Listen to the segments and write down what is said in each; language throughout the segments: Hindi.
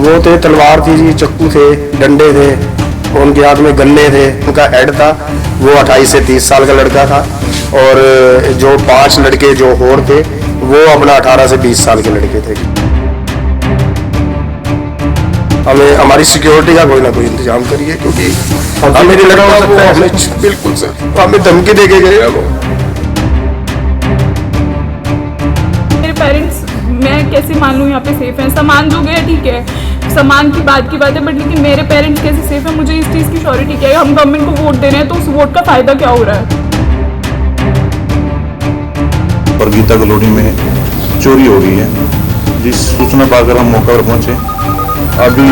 वो थे, तलवार थी जी, चक्कू थे, डंडे थे, उनके हाथ में गन्ने थे। उनका हेड था वो 28 से 30 साल का लड़का था, और जो 5 लड़के जो और थे वो अपना 18 से 20 साल के लड़के थे। हमें हमारी सिक्योरिटी का कोई ना कोई इंतजाम करिए, क्योंकि हमें नहीं लग रहा वो हमें, बिल्कुल सर, हमें धमकी दे के गए वो। मेरे पेरेंट्स, मैं कैसे मान लूँ यहाँ पे सेफ है? सामान जो गया ठीक है, सामान की बात है, बट लेकिन मेरे पेरेंट्स कैसे सेफ है? मुझे इस चीज़ की श्योरिटी क्या है? हम गवर्नमेंट को वोट दे रहे हैं तो उस वोट का फायदा क्या हो रहा है? और गीता कॉलोनी में चोरी हो गई है, जिस सूचना पाकर हम मौके पर पहुंचे। अभी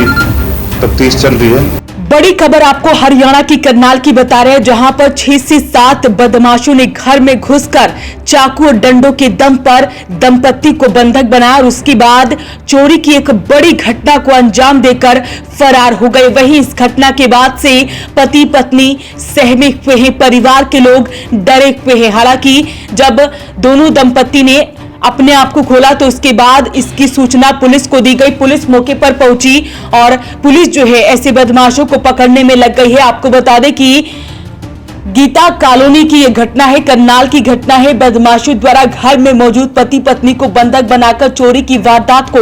तफ्तीश चल रही है। बड़ी खबर आपको हरियाणा की करनाल की बता रहे हैं, जहां पर 6 से 7 बदमाशों ने घर में घुसकर चाकू और डंडों के दम पर दंपत्ति को बंधक बनाया और उसके बाद चोरी की एक बड़ी घटना को अंजाम देकर फरार हो गए। वहीं इस घटना के बाद से पति पत्नी सहमे हुए हैं, परिवार के लोग डरे हुए हैं। हालांकि जब दोनों दंपत्ति ने अपने आप को खोला तो उसके बाद इसकी सूचना पुलिस को दी गई। पुलिस मौके पर पहुंची और पुलिस जो है ऐसे बदमाशों को पकड़ने में लग गई है। आपको बता दें कि गीता कॉलोनी की यह घटना है, करनाल की घटना है। बदमाशों द्वारा घर में मौजूद पति पत्नी को बंधक बनाकर चोरी की वारदात को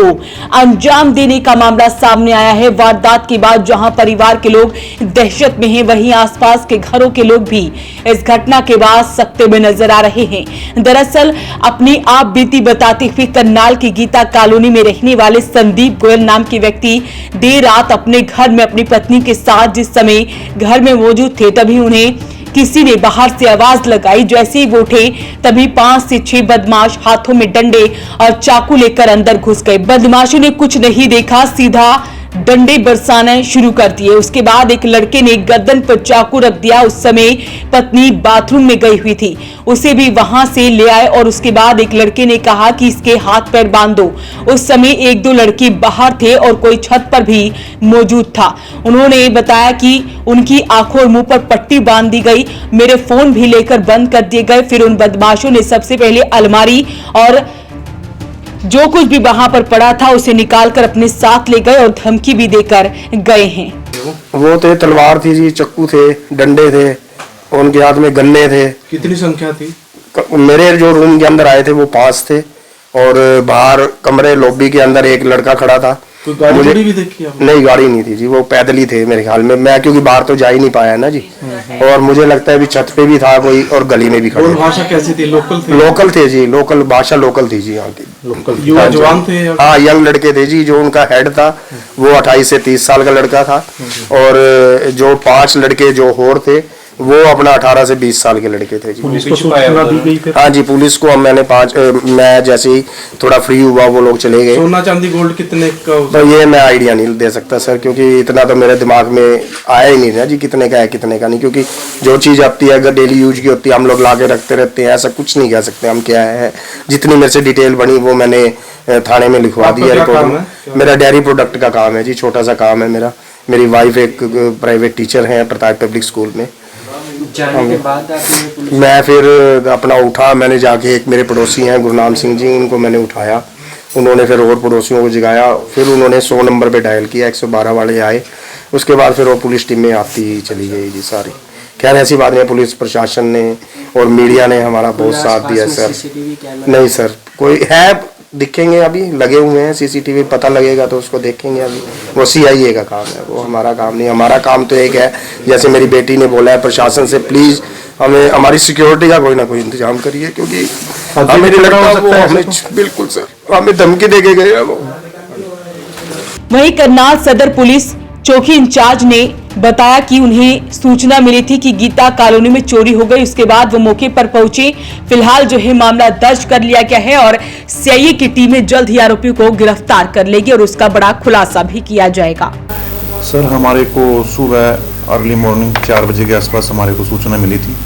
अंजाम देने का मामला सामने आया है। वारदात के बाद जहां परिवार के लोग दहशत में हैं, वहीं आसपास के घरों के लोग भी इस घटना के बाद सकते में नजर आ रहे हैं। दरअसल अपनी आप बीती बताते हुए करनाल की गीता कॉलोनी में रहने वाले संदीप गोयल नाम के व्यक्ति देर रात अपने घर में अपनी पत्नी के साथ जिस समय घर में मौजूद थे, तभी उन्हें किसी ने बाहर से आवाज लगाई। जैसे ही वो उठे तभी 5 से 6 बदमाश हाथों में डंडे और चाकू लेकर अंदर घुस गए। बदमाशों ने कुछ नहीं देखा, सीधा डंडे बरसाने शुरू कर दिए। उसके बाद एक लड़के ने गर्दन पर चाकू रख दिया। उस समय पत्नी बाथरूम में गई हुई थी, उसे भी वहां से ले आए और उसके बाद एक लड़के ने कहा कि इसके हाथ पैर बांध दो। उस समय 1-2 लड़के बाहर थे और कोई छत पर भी मौजूद था। उन्होंने बताया कि उनकी आंखों और मुंह पर पट्टी बांध दी गई, मेरे फोन भी लेकर बंद कर दिए गए। फिर उन बदमाशों ने सबसे पहले अलमारी और जो कुछ भी वहां पर पड़ा था उसे निकालकर अपने साथ ले गए और धमकी भी देकर गए हैं। वो थे, तलवार थी जी, चक्कू थे, डंडे थे, उनके हाथ में गन्ने थे। कितनी संख्या थी? मेरे जो रूम के अंदर आए थे वो 5 थे, और बाहर कमरे लॉबी के अंदर एक लड़का खड़ा था। कोई गाड़ी भी देखी आपने? नहीं, गाड़ी नहीं थी जी, वो पैदल ही थे मेरे ख्याल में। मैं क्योंकि बाहर तो जा ही नहीं पाया ना जी, और मुझे लगता है भी छत पे भी था कोई और गली में भी खड़े। और भाषा कैसी थी? लोकल थी? लोकल थे जी, लोकल भाषा लोकल थी जी यहाँ की। लोकल युवा जवान थे? हाँ, यंग लड़के थे जी। जो उनका हेड था वो 28 से 30 साल का लड़का था, और जो 5 लड़के जो और थे वो अपना 18 से 20 साल के लड़के थे जी। पुलिस को सूचना दी गई फिर? हाँ जी, पुलिस को मैं जैसे ही थोड़ा फ्री हुआ वो लोग चले गए। सोना चांदी गोल्ड कितने का? तो ये मैं आइडिया नहीं दे सकता सर, क्योंकि इतना तो मेरे दिमाग में आया ही नहीं ना जी, कितने का है कितने का नहीं। क्योंकि जो चीज़ आती है अगर डेली यूज की होती है हम लोग ला के रखते रहते हैं, ऐसा कुछ नहीं कह सकते हम क्या है। जितनी मेरे से डिटेल बनी वो मैंने थाने में लिखवा दी है रिपोर्ट में। मेरा डेयरी प्रोडक्ट का काम है जी, छोटा सा काम है मेरा। मेरी वाइफ एक प्राइवेट टीचर है प्रताप पब्लिक स्कूल में। जाने के बाद मैं फिर अपना उठा, मैंने जाके एक मेरे पड़ोसी हैं गुरनाम सिंह जी, उनको मैंने उठाया। उन्होंने फिर और पड़ोसियों को जगाया, फिर उन्होंने 100 नंबर पे डायल किया, 112 वाले आए। उसके बाद फिर वो पुलिस टीम में आती चली गई जी सारी। खैर ऐसी बात नहीं, पुलिस प्रशासन ने और मीडिया ने हमारा बहुत साथ दिया सर। नहीं सर, कोई है दिखेंगे, अभी लगे हुए हैं सीसीटीवी, पता लगेगा तो उसको देखेंगे। अभी वो CIA का काम है, वो हमारा काम नहीं। हमारा काम तो एक है, जैसे मेरी बेटी ने बोला है प्रशासन से, प्लीज हमें हमारी सिक्योरिटी का कोई ना कोई इंतजाम करिए, क्योंकि हमें नहीं लग रहा वो हमें, बिल्कुल सर, हमें धमकी दे के गए वो। वहीं करनाल सदर पुलिस चौकी इंचार्ज ने बताया कि उन्हें सूचना मिली थी कि गीता कॉलोनी में चोरी हो गई। उसके बाद वो मौके पर पहुंचे। फिलहाल जो है मामला दर्ज कर लिया गया है और CIA की टीमें जल्द ही आरोपियों को गिरफ्तार कर लेगी और उसका बड़ा खुलासा भी किया जाएगा। सर, हमारे को सुबह अर्ली मॉर्निंग 4 बजे के आसपास हमारे को सूचना मिली थी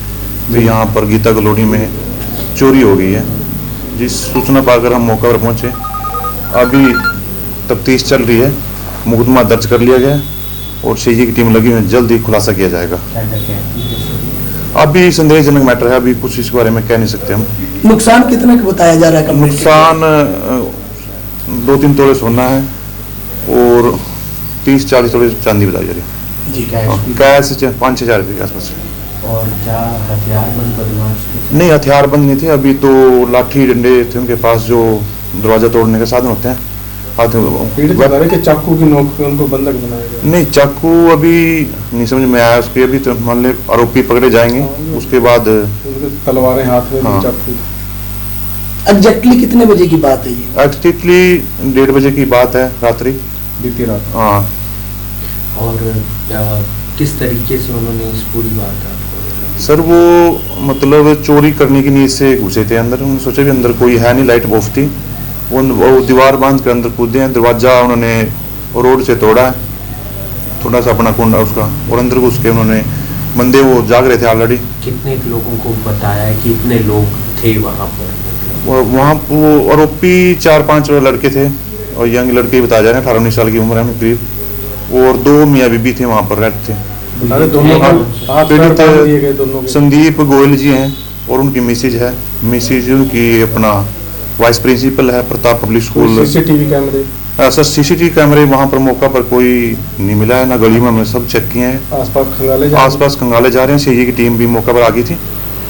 कि यहाँ पर गीता कॉलोनी में चोरी हो गई है। जिस सूचना पाकर हम मौके पर पहुंचे। अभी तफ्तीश चल रही है, मुकदमा दर्ज कर लिया गया और CIA की टीम लगी हुई है, जल्द ही खुलासा किया जाएगा। अभी संदेहजनक मैटर है, अभी कुछ इस बारे में कह नहीं सकते हम। नुकसान कितना का बताया जा रहा है? नुकसान 2-3 तोले सोना है और 30-40 तोले चांदी बताई जा रही जी है। कैश 5-6 हज़ार रुपये के आसपास। और क्या हथियारबंद बदमाश थे? नहीं, हथियारबंद नहीं थे, अभी तो लाठी डंडे थे उनके पास जो दरवाजा तोड़ने के साधन होते हैं। पीड़ित बता रहे कि चाकू की नोक पे उनको बंधक बनाया गया। नहीं, चाकू अभी नहीं समझ में आया उसके, अभी तो मान ले आरोपी पकड़े जाएंगे उसके बाद। उनके तलवारें हाथ में, हाँ। चाकू। एग्जैक्टली कितने बजे की बात है ये? एक्चुअली 1:30 बजे की बात है, रात्रि। बीती रात। हाँ। और किस तरीके से उन्होंने इस पूरी वारदात को? सर वो मतलब चोरी करने की नीयत से घुसे थे अंदर। उन्होंने सोचा भी अंदर कोई है नहीं, लाइट ऑफ थी। वो दीवार बांध कर अंदर कूदे हैं, दरवाजा उन्होंने रोड से तोड़ा है, थोड़ा सा अपना कुंडा उसका, और अंदर घुस के उन्होंने, बंदे वो जाग रहे थे ऑलरेडी। कितने लोगों को बताया है, कितने लोग थे वहाँ पर? वहाँ वो आरोपी 4-5 लड़के थे और यंग लड़के ही बताया जा रहे हैं, 18-19 साल की उम्र है उनकी करीब, और 2 मियाँ बीबी थे वहाँ पर रहते थे। अरे दोनों को हाथ पैर बांध दिए गए दोनों के। संदीप गोयल जी हैं और उनकी मिसेज है, मिसेज उनकी अपना वाइस प्रिंसिपल है प्रताप पब्लिक स्कूल। सीसीटीवी कैमरे? सर सीसीटीवी कैमरे वहाँ पर मौका पर कोई नहीं मिला है, ना गली में हमने सब चेक किए हैं। आसपास खंगाले जा रहे हैं। सीआई की टीम भी मौका पर आ गई थी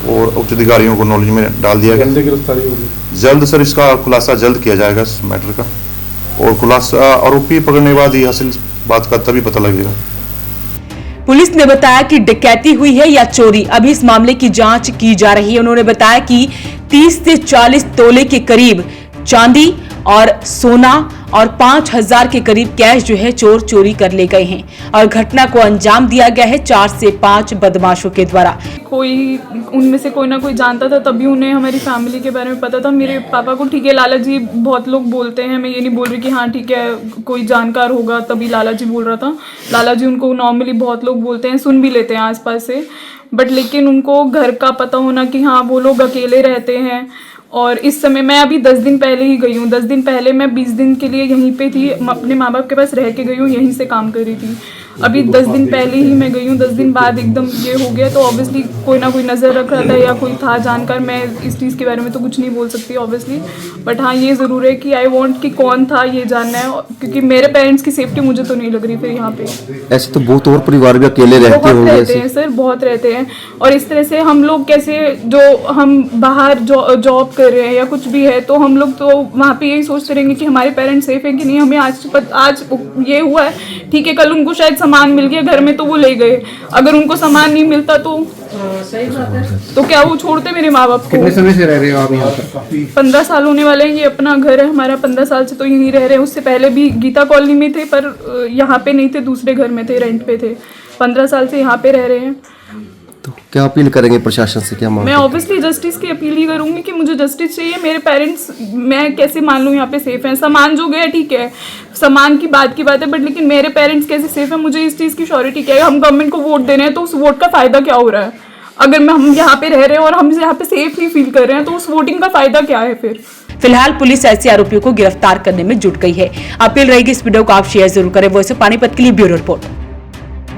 और उच्च अधिकारियों को नॉलेज में डाल दिया गया। गिरफ्तारी होगी जल्द सर, इसका खुलासा जल्द किया जाएगा इस मैटर का, और खुलासा आरोपी पकड़ने के बाद ही असल बात का तभी पता लगेगा। पुलिस ने बताया कि डकैती हुई है या चोरी, अभी इस मामले की जांच की जा रही है। उन्होंने बताया कि 30 से 40 तोले के करीब चांदी और सोना और 5,000 के करीब कैश जो है चोर चोरी कर ले गए हैं, और घटना को अंजाम दिया गया है 4 से 5 बदमाशों के द्वारा। कोई उनमें से कोई ना कोई जानता था, तभी उन्हें हमारी फैमिली के बारे में पता था। मेरे पापा को ठीक है, लाला जी बहुत लोग बोलते हैं, मैं ये नहीं बोल रही कि हाँ ठीक है कोई जानकार होगा तभी लाला जी बोल रहा था। लाला जी उनको नॉर्मली बहुत लोग बोलते हैं, सुन भी लेते हैं आसपास से, बट लेकिन उनको घर का पता होना कि हाँ वो लोग अकेले रहते हैं। और इस समय मैं अभी 10 दिन पहले ही गई हूँ, 10 दिन पहले मैं 20 दिन के लिए यहीं पे थी, अपने माँ बाप के पास रह के गई हूँ, यहीं से काम कर रही थी। अभी 10 दिन पहले ही मैं गई हूँ, 10 दिन बाद एकदम ये हो गया, तो ऑब्वियसली कोई ना कोई नज़र रख रहा था या कोई था जानकार। मैं इस चीज़ के बारे में तो कुछ नहीं बोल सकती ऑब्वियसली, बट हाँ ये ज़रूर है कि आई वांट कि कौन था ये जानना है, क्योंकि मेरे पेरेंट्स की सेफ्टी मुझे तो नहीं लग रही फिर यहाँ पे। ऐसे तो बहुत और परिवार भी अकेले रहते बहुत होंगे रहते हैं सर, बहुत रहते हैं। और इस तरह से हम लोग कैसे, जो हम बाहर जॉब कर रहे हैं या कुछ भी है, तो हम लोग तो वहाँ पे यही सोचते रहेंगे कि हमारे पेरेंट्स सेफ है कि नहीं। हमें आज ये हुआ है ठीक है, कल उनको शायद सामान मिल गया घर में तो वो ले गए, अगर उनको सामान नहीं मिलता तो क्या वो छोड़ते मेरे माँ बाप को? कितने समय से रह रहे हो आप यहाँ पर? 15 साल होने वाले हैं, ये अपना घर है हमारा, 15 साल से तो यहीं रह रहे हैं। उससे पहले भी गीता कॉलोनी में थे, पर यहाँ पे नहीं थे, दूसरे घर में थे, रेंट पे थे। 15 साल से यहाँ पे रह रहे हैं। तो क्या अपील करेंगे प्रशासन से, क्या मांग? मैं ऑब्वियसली जस्टिस की अपील ही करूंगी कि मुझे जस्टिस चाहिए। मेरे पेरेंट्स, मैं कैसे मान लूँ यहाँ पे सेफ हैं? सामान जो गया ठीक है, सामान की बात है, बट लेकिन मेरे पेरेंट्स कैसे सेफ है, मुझे इस चीज़ की श्योरिटी क्या है? हम गवर्नमेंट को वोट दे रहे हैं तो उस वोट का फ़ायदा क्या हो रहा है? अगर हम यहाँ पे रह रहे हैं और हम यहाँ पे सेफ नहीं फील कर रहे हैं तो उस वोटिंग का फ़ायदा क्या है फिर? फिलहाल पुलिस ऐसे आरोपियों को गिरफ्तार करने में जुट गई है। अपील रहेगी इस वीडियो को आप शेयर जरूर करें। वॉइस ऑफ पानीपत के लिए ब्यूरो रिपोर्ट।